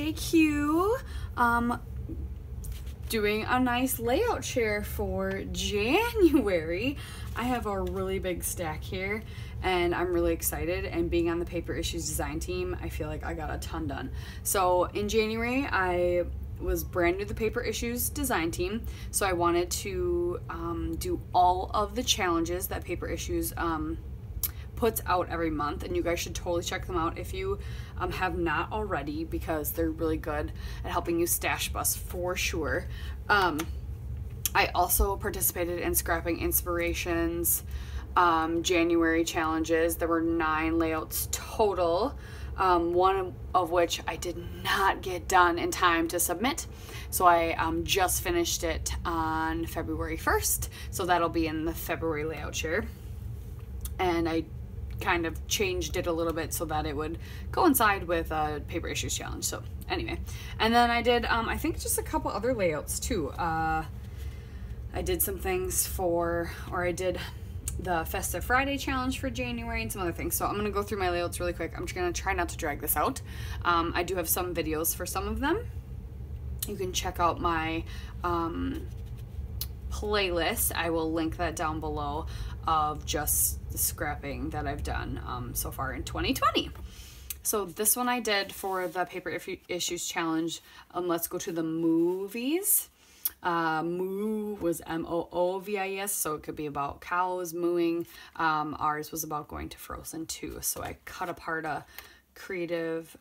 JQ, doing a nice layout share for January. I have a really big stack here and I'm really excited, and being on the Paper Issues design team, I feel like I got a ton done. So in January, I was brand new to the Paper Issues design team, so I wanted to do all of the challenges that Paper Issues puts out every month, and you guys should totally check them out if you have not already, because they're really good at helping you stash bus for sure. I also participated in Scrapping Inspirations January challenges. There were 9 layouts total, one of which I did not get done in time to submit, so I just finished it on February 1st, so that'll be in the February layout share. And I kind of changed it a little bit so that it would coincide with a Paper Issues challenge. So anyway, and then I did I think just a couple other layouts too. I did some things I did the Festive Friday challenge for January and some other things. So I'm gonna go through my layouts really quick. I'm just gonna try not to drag this out. I do have some videos for some of them. You can check out my playlist. I will link that down below, of just the scrapping that I've done so far in 2020. So this one I did for the Paper Issues challenge. Let's go to the movies. Moo was M-O-O-V-I-E-S, so it could be about cows mooing. Ours was about going to Frozen 2. So I cut apart a creative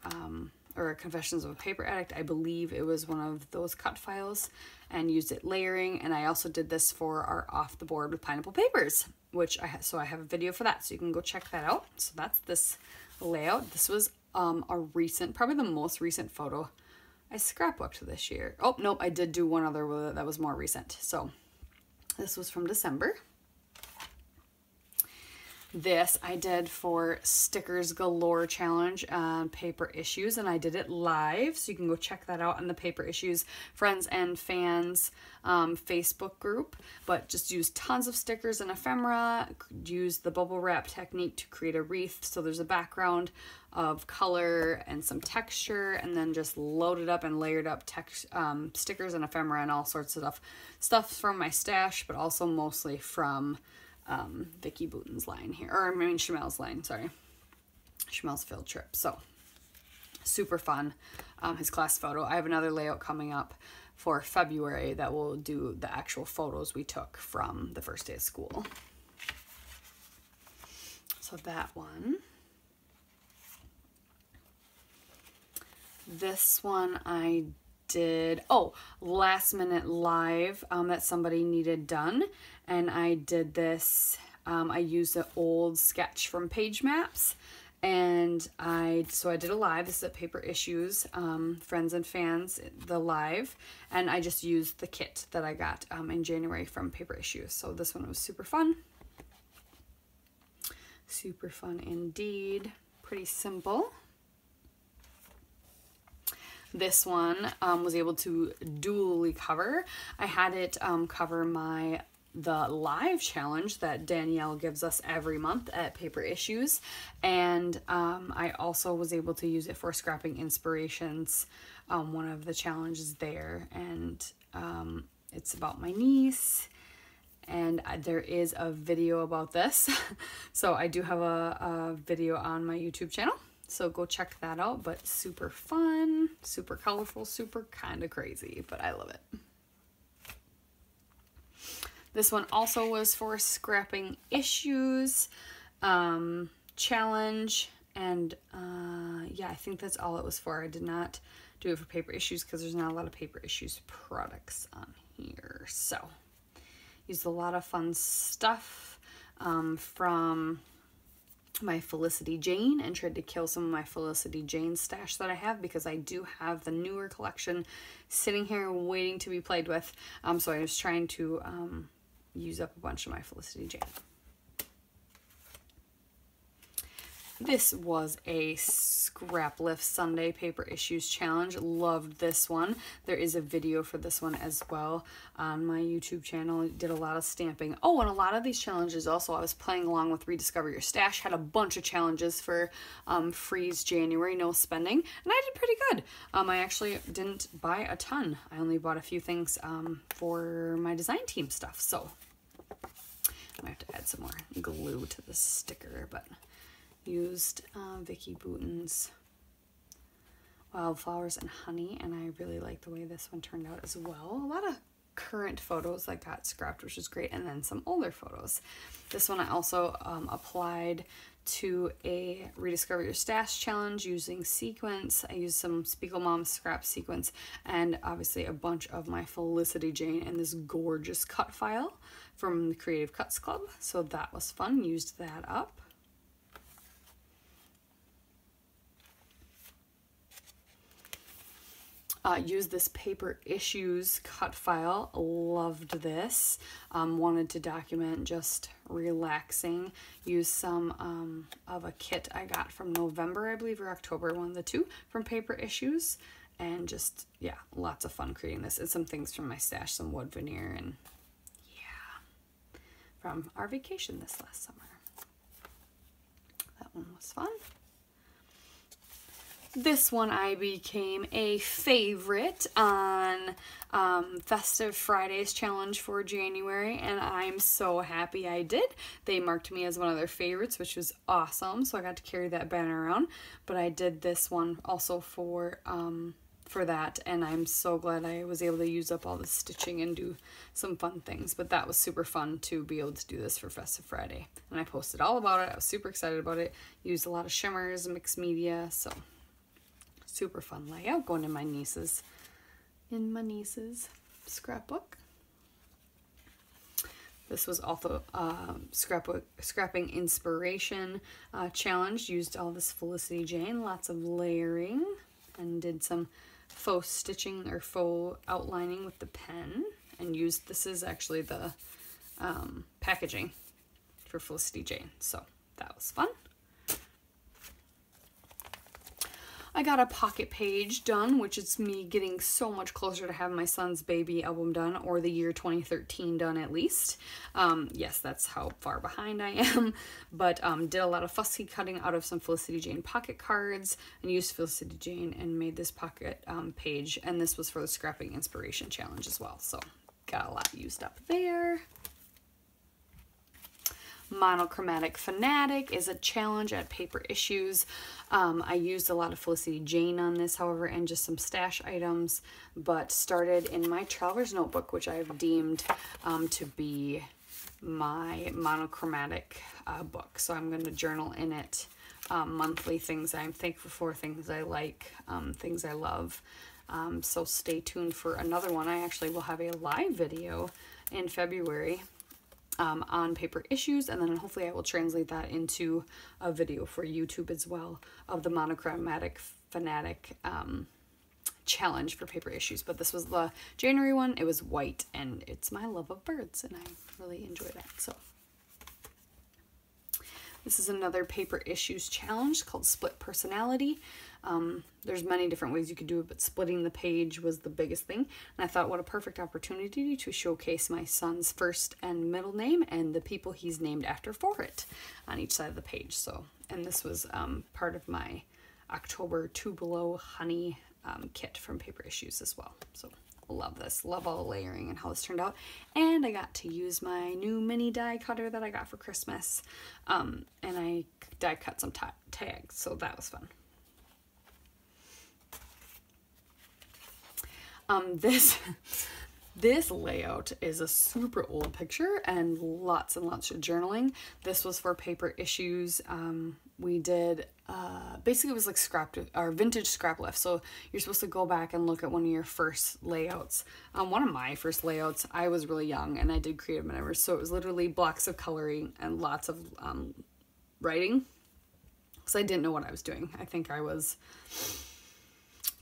or Confessions of a Paper Addict. I believe it was one of those cut files, and used it layering. And I also did this for our Off the Board with Pineapple Papers, which I have a video for that, so you can go check that out. So that's this layout. This was a recent, probably the most recent photo I scrapbooked this year. Oh, nope, I did do one other with it that was more recent. So this was from December. This I did for Stickers Galore challenge on Paper Issues, and I did it live, so you can go check that out on the Paper Issues Friends and Fans Facebook group. But just use tons of stickers and ephemera, use the bubble wrap technique to create a wreath, so there's a background of color and some texture, and then just loaded up and layered up stickers and ephemera and all sorts of stuff from my stash, but also mostly from Vicki Boutin's line here, or I mean Chamel's line, sorry. Chamel's field trip. So super fun. His class photo. I have another layout coming up for February that will do the actual photos we took from the first day of school. So that one. This one I did, last minute live that somebody needed done, and I did this. I used an old sketch from Page Maps, and I did a live. This is at Paper Issues Friends and Fans, the live, and I just used the kit that I got in January from Paper Issues. So this one was super fun indeed. Pretty simple. This one was able to dually cover. I had it cover the live challenge that Danielle gives us every month at Paper Issues, and I also was able to use it for Scrapping Inspirations, one of the challenges there, and it's about my niece, and there is a video about this. So I do have a video on my YouTube channel. So go check that out, but super fun, super colorful, super kind of crazy, but I love it. This one also was for Scrapping Issues challenge, and yeah, I think that's all it was for. I did not do it for Paper Issues because there's not a lot of Paper Issues products on here. So used a lot of fun stuff from my Felicity Jane, and tried to kill some of my Felicity Jane stash that I have, because I do have the newer collection sitting here waiting to be played with. So I was trying to use up a bunch of my Felicity Jane. This was a Scrap Lift Sunday Paper Issues Challenge. Loved this one. There is a video for this one as well on my YouTube channel. Did a lot of stamping. Oh, and a lot of these challenges also, I was playing along with Rediscover Your Stash. Had a bunch of challenges for Freeze January, no spending. And I did pretty good. I actually didn't buy a ton. I only bought a few things for my design team stuff. So I have to add some more glue to the sticker, but used Vicki Boutin's Wildflowers and Honey, and I really like the way this one turned out as well. A lot of current photos that got scrapped, which was great, and then some older photos. This one I also applied to a Rediscover Your Stash challenge using sequins. I used some Spiegel Mom scrap sequins and obviously a bunch of my Felicity Jane and this gorgeous cut file from the Creative Cuts Club. So that was fun. Used that up. Used this Paper Issues cut file. Loved this. Wanted to document just relaxing. Used some of a kit I got from November, I believe, or October, one of the two, from Paper Issues. And just, yeah, lots of fun creating this. And some things from my stash, some wood veneer, and yeah, from our vacation this last summer. That one was fun. This one I became a favorite on Festive Fridays challenge for January, and I'm so happy I did. They marked me as one of their favorites, which was awesome, so I got to carry that banner around. But I did this one also for that, and I'm so glad I was able to use up all the stitching and do some fun things. But that was super fun to be able to do this for Festive Friday, and I posted all about it. I was super excited about it. Used a lot of shimmers, mixed media, so super fun layout going in my niece's scrapbook. This was also scrapping inspiration challenge. Used all this Felicity Jane, lots of layering, and did some faux stitching or faux outlining with the pen. And used, this is actually the packaging for Felicity Jane, so that was fun. I got a pocket page done, which is me getting so much closer to having my son's baby album done, or the year 2013 done at least. Yes, that's how far behind I am, but did a lot of fussy cutting out of some Felicity Jane pocket cards, and used Felicity Jane and made this pocket page, and this was for the Scrapping Inspiration Challenge as well, so got a lot used up there. Monochromatic Fanatic is a challenge at Paper Issues. I used a lot of Felicity Jane on this, however, and just some stash items, but started in my Traveler's Notebook, which I've deemed to be my monochromatic book. So I'm going to journal in it monthly things I'm thankful for, things I like, things I love. So stay tuned for another one. I actually will have a live video in February on Paper Issues, and then hopefully I will translate that into a video for YouTube as well of the Monochromatic Fanatic challenge for Paper Issues. But this was the January one. It was white, and it's my love of birds, and I really enjoy that. So this is another Paper Issues challenge called Split Personality. There's many different ways you could do it, but splitting the page was the biggest thing. And I thought, what a perfect opportunity to showcase my son's first and middle name and the people he's named after for it on each side of the page. So, and this was part of my October Tupelo Honey kit from Paper Issues as well. So love this, love all the layering and how this turned out. And I got to use my new mini die cutter that I got for Christmas, and I die cut some tags, so that was fun. This layout is a super old picture and lots of journaling. This was for Paper Issues. We did, basically it was like vintage scrap lift. So you're supposed to go back and look at one of your first layouts. One of my first layouts, I was really young and I did creative maneuvers. So it was literally blocks of coloring and lots of writing. Because I didn't know what I was doing. I think I was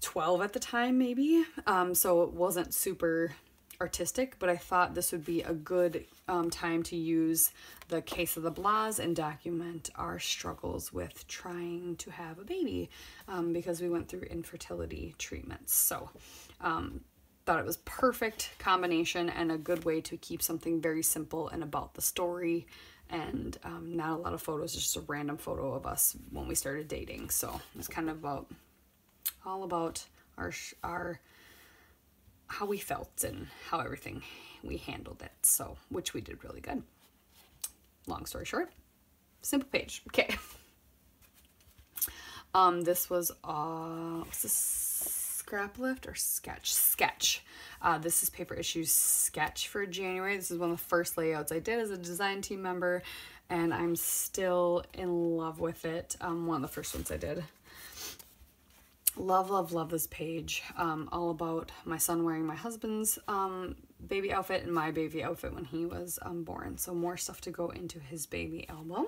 12 at the time, maybe. So it wasn't super artistic, but I thought this would be a good time to use the case of the Blas and document our struggles with trying to have a baby, because we went through infertility treatments. So thought it was perfect combination and a good way to keep something very simple and about the story, and not a lot of photos, just a random photo of us when we started dating. So it's kind of all about our how we felt and how everything we handled it. So, which we did really good. Long story short, simple page. Okay. This was this scrap lift or sketch. This is Paper Issues sketch for January. This is one of the first layouts I did as a design team member, and I'm still in love with it. One of the first ones I did. Love, love, love this page. All about my son wearing my husband's baby outfit and my baby outfit when he was born. So more stuff to go into his baby album.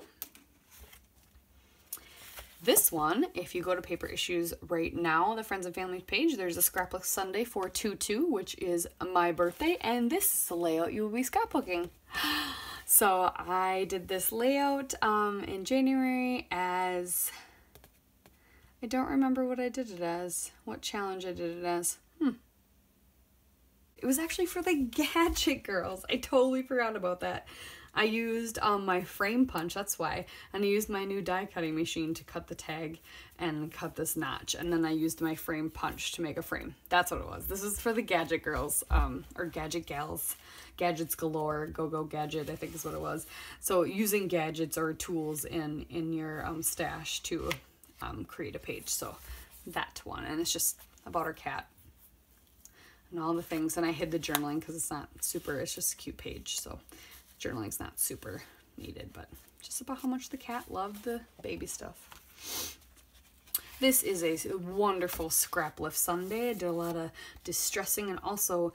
This one, if you go to Paper Issues right now, the Friends and Family page, there's a Scrapbook Sunday for 2/2, which is my birthday, and this is the layout you will be scrapbooking. So I did this layout in January as, I don't remember what I did it as, what challenge I did it as. It was actually for the Gadget Girls. I totally forgot about that. I used my frame punch, that's why, and I used my new die cutting machine to cut the tag and cut this notch, and then I used my frame punch to make a frame. That's what it was. This is for the Gadget Girls, or Gadget Gals, Gadgets Galore, Go Gadget, I think is what it was. So using gadgets or tools in your stash to create a page. So that one, and it's just about our cat and all the things, and I hid the journaling because it's not super, it's just a cute page, so journaling's not super needed, but just about how much the cat loved the baby stuff. This is a wonderful scrap lift Sunday. I did a lot of distressing and also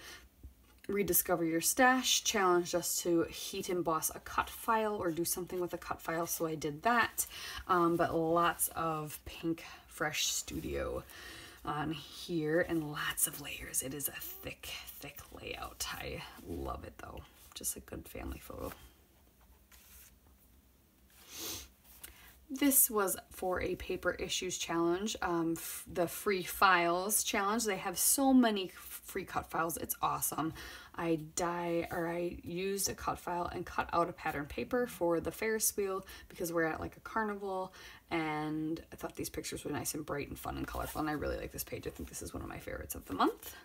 rediscover your stash, challenged us to heat emboss a cut file or do something with a cut file, so I did that. But lots of Pink Fresh Studio on here and lots of layers. It is a thick, thick layout. I love it though. Just a good family photo. This was for a Paper Issues challenge, the free files challenge. They have so many free cut files. It's awesome. I used a cut file and cut out a pattern paper for the Ferris wheel because we're at like a carnival, and I thought these pictures were nice and bright and fun and colorful, and I really like this page. I think this is one of my favorites of the month.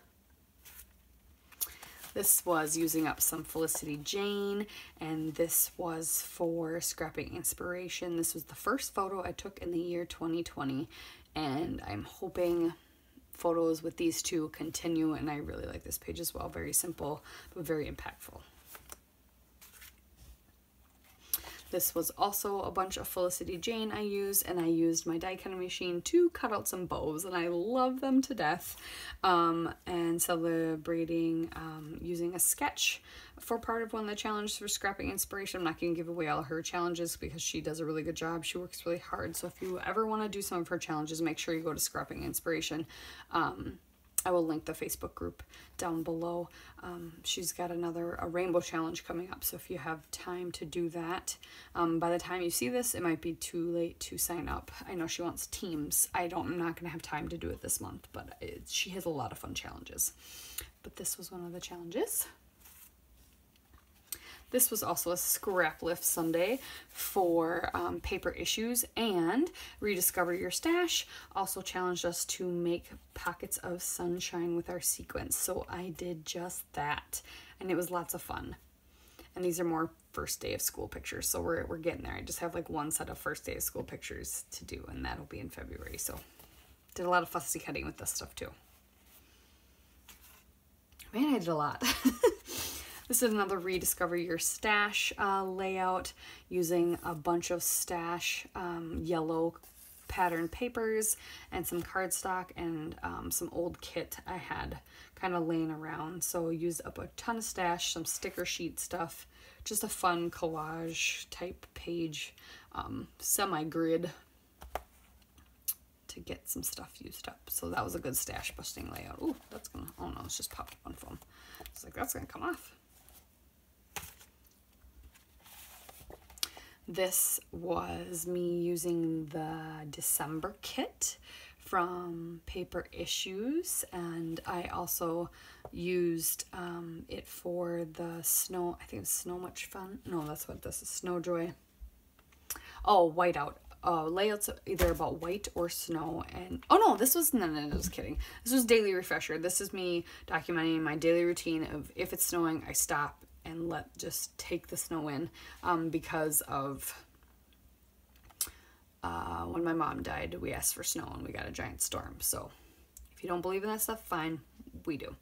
This was using up some Felicity Jane, and this was for Scrapping Inspiration. This was the first photo I took in the year 2020, and I'm hoping photos with these two continue, and I really like this page as well. Very simple, but very impactful. This was also a bunch of Felicity Jane I used, and I used my die cutting machine to cut out some bows, and I love them to death. And celebrating using a sketch for part of one of the challenges for Scrapping Inspiration. I'm not going to give away all her challenges because she does a really good job. She works really hard. So if you ever want to do some of her challenges, make sure you go to Scrapping Inspiration. I will link the Facebook group down below. She's got a rainbow challenge coming up, so if you have time to do that, by the time you see this, it might be too late to sign up. I know she wants teams. I'm not going to have time to do it this month, but she has a lot of fun challenges. But this was one of the challenges. This was also a Scrap Lift Sunday for Paper Issues, and Rediscover Your Stash also challenged us to make pockets of sunshine with our sequins. So I did just that, and it was lots of fun. And these are more first day of school pictures, so we're getting there. I just have like one set of first day of school pictures to do, and that'll be in February. So did a lot of fussy cutting with this stuff too. Man, I did a lot. This is another Rediscover Your Stash layout using a bunch of stash yellow pattern papers and some cardstock and some old kit I had kind of laying around. So used up a ton of stash, some sticker sheet stuff, just a fun collage type page, semi-grid to get some stuff used up. So that was a good stash busting layout. Ooh, that's gonna, oh no, it's just popped up on foam. It's like, that's gonna come off. This was me using the December kit from Paper Issues, and I also used it for the snow, I think it's Snow Much Fun. No, that's what this is, Snow Joy. Oh, Whiteout. Layouts either about white or snow. And oh no, this was, no, just kidding. This was Daily Refresher. This is me documenting my daily routine of if it's snowing, I stop and just take the snow in, because of when my mom died, we asked for snow and we got a giant storm. So if you don't believe in that stuff, fine, we do.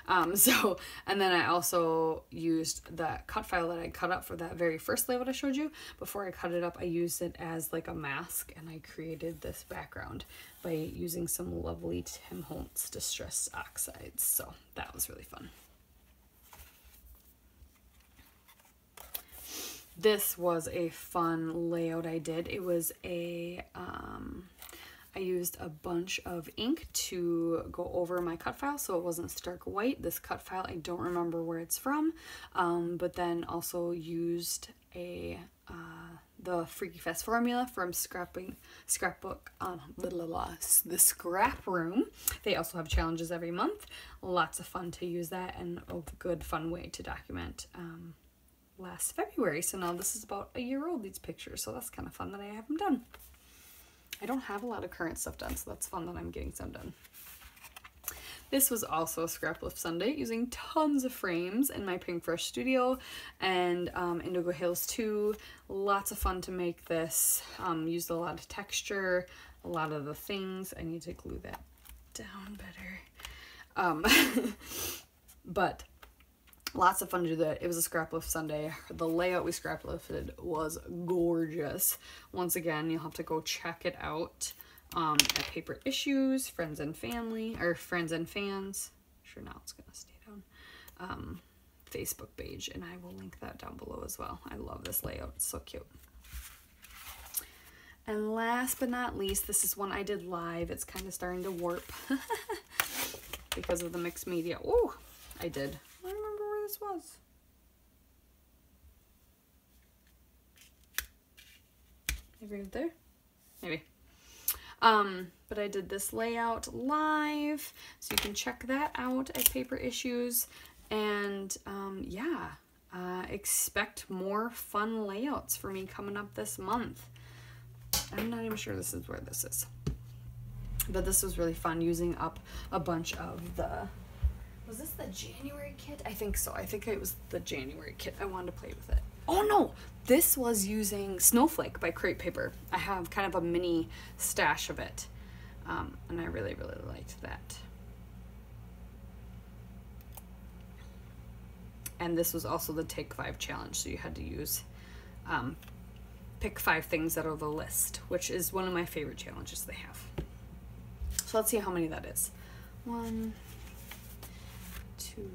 And then I also used that cut file that I cut up for that very first layout I showed you. Before I cut it up, I used it as like a mask, and I created this background by using some lovely Tim Holtz Distress Oxides. So that was really fun. This was a fun layout I did. It was a, I used a bunch of ink to go over my cut file so it wasn't stark white. This cut file, I don't remember where it's from, but then also used the Freaky Fest formula from Scrapbook, the Scrap Room. They also have challenges every month. Lots of fun to use that, and a good fun way to document last February. So now this is about a year old, these pictures, so that's kind of fun that I have them done. I don't have a lot of current stuff done, so that's fun that I'm getting some done. This was also a Scrap Lift Sunday using tons of frames in my Pinkbrush studio and Indigo Hills 2. Lots of fun to make this. Used a lot of texture, a lot of the things. I need to glue that down better. But lots of fun to do that. It was a Scrap Lift Sunday. The layout we scrap lifted was gorgeous. Once again, you'll have to go check it out at Paper Issues, Friends and Family, or Friends and Fans. Sure, now it's gonna stay down. Facebook page, and I will link that down below as well. I love this layout. It's so cute. And last but not least, this is one I did live. It's kind of starting to warp because of the mixed media. Oh, I did. I remember where this was. Maybe right there? Maybe. But I did this layout live, so you can check that out at Paper Issues. And yeah, expect more fun layouts for me coming up this month. I'm not even sure this is where this is. But this was really fun, using up a bunch of the... Was this the January kit? I think so. I think it was the January kit. I wanted to play with it. Oh no! This was using Snowflake by Crate Paper. I have kind of a mini stash of it. And I really, really liked that. And this was also the Take 5 challenge. So you had to use, pick 5 things out of the list, which is one of my favorite challenges they have. So let's see how many that is. 1, 2,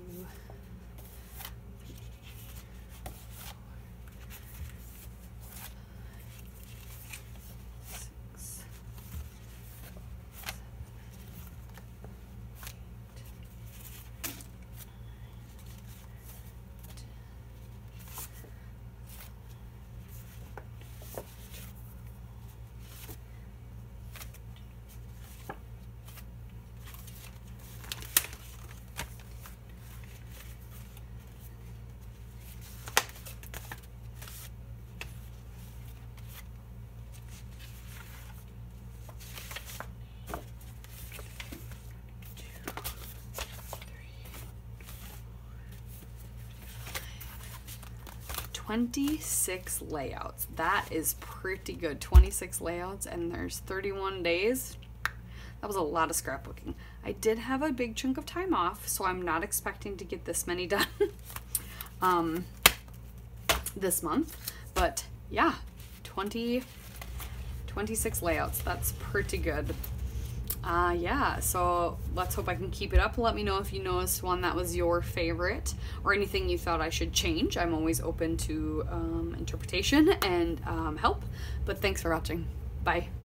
26 layouts. That is pretty good. 26 layouts, and there's 31 days. That was a lot of scrapbooking. I did have a big chunk of time off, so I'm not expecting to get this many done this month. But yeah, 26 layouts. That's pretty good. Yeah, so let's hope I can keep it up. Let me know if you noticed one that was your favorite or anything you thought I should change. I'm always open to interpretation and help, but thanks for watching. Bye.